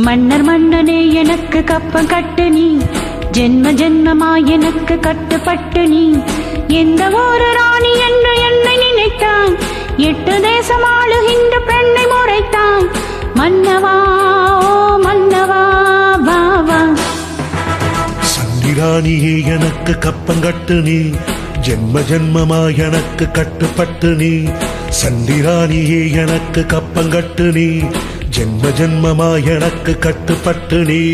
மன்னர் மன்னனே எனக்கு கப்பம் கட்டு நீ, ஜென்ம ஜென்மமாய் எனக்கு கட்டுப்பட்டு நீ. எந்த ஒரு ராணி என்று என்னை நினைத்தாய், 8 தேசம் ஆளுகின்ற பெண்ணை முறைத்தாய். மன்னவா ஓ மன்னவா வா வா. சண்டிராணியே எனக்கு கப்பங்கட்டு நீ, ஜென்ம ஜென்மமாய் எனக்கு கட்டுப்பட்டு நீ. சண்டிராணியே எனக்கு கப்பங்கட்டு நீ, ஜென்ம ஜென்மமாய் எனக்கு கட்டுப்பட்டு நீ.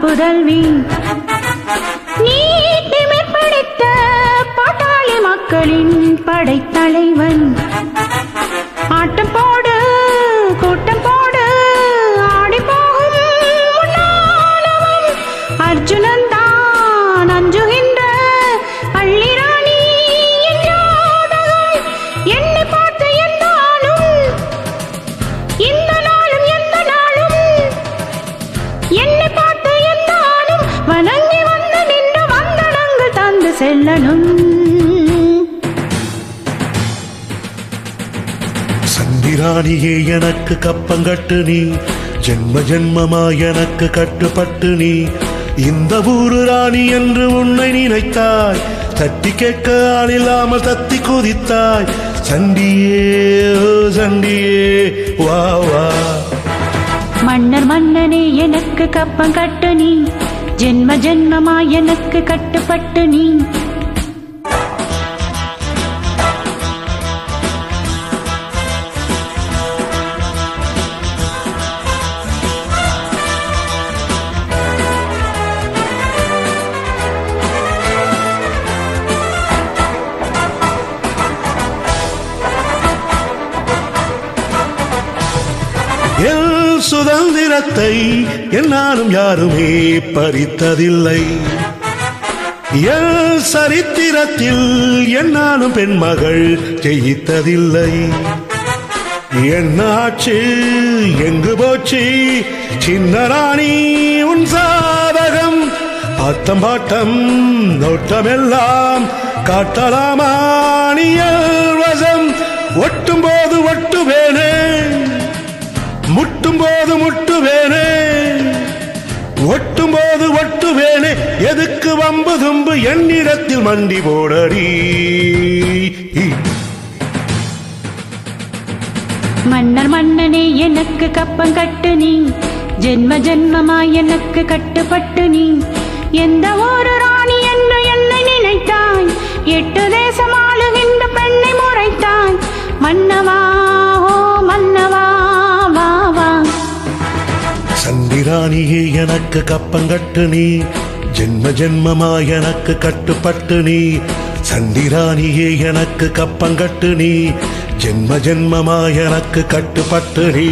புதல்வி நீட்டி மேற்படுத்த பாட்டாளி மக்களின் படைத்தலைவன். ஆட்டம் போடு கூட்டம் போடு ஆடி போகும் முன்னாளவன். அர்ஜுனன் தான் அஞ்சுகின்ற பள்ளி ராணி என்னை பார்த்து எந்த நாளும் இந்த நாளும் எந்த நாளும் என்னை பார்த்து வணங்கி வந்து நின்று வந்தனங்கள் தந்து செல்லணும். சண்டிராணியே எனக்கு கப்பங்கட்டு நீ, ஜென்ம ஜென்மமாய் எனக்கு கட்டுப்பட்டு நீ. இந்த ஊரு ராணி என்று உன்னை நினைத்தாய், தட்டி கேட்க ஆள் இல்லாமல் தத்தி குதித்தாய். சண்டியே ஓ சண்டியே வா வா. மன்னர் மன்னனே எனக்கு கப்பங்கட்டு நீ, ஜென்ம ஜென்மமாய் எனக்கு கட்டுப்பட்டு நீ. என் சுதந்திரத்தை என்னாலும் யாருமே பறித்ததில்லை. என் சரித்திரத்தில் என்னாலும் பெண்மகள் ஜெயித்ததில்லை. என்ன ஆச்சு எங்கு போச்சு சின்ன ராணி உன் சாதகம்? ஆட்டம் பாட்டம் நோட்டமெல்லாம் காட்டலாமா நீயல் வசம்? ஒட்டும் போது ஒட்டுவேனே, முட்டும் போது முட்டுவேனே, ஒட்டும் போது ஒட்டுவேனே. எதுக்கு வம்பு தும்பு என்னிடத்தில் மண்டி போடடி. மன்னர் மன்னனே எனக்கு கப்பம் கட்டு நீ, ஜென்ம ஜென்மமாய் எனக்கு கட்டுப்பட்டு நீ. எந்த ஒரு ராணி என்று என்னை நினைத்தாய், 8 தேசம் ஆளுகின்ற பெண்ணை முறைத்தாய். மன்னவா ஓ மன்னவா வா வா. சண்டிராணியே எனக்கு கப்பங்கட்டு நீ, ஜென்ம ஜென்மமாய் எனக்கு கட்டுப்பட்டு நீ. சண்டிராணியே எனக்கு கப்பங்கட்டு நீ, ஜென்ம ஜென்மமாய் எனக்கு கட்டுப்பட்டு நீ.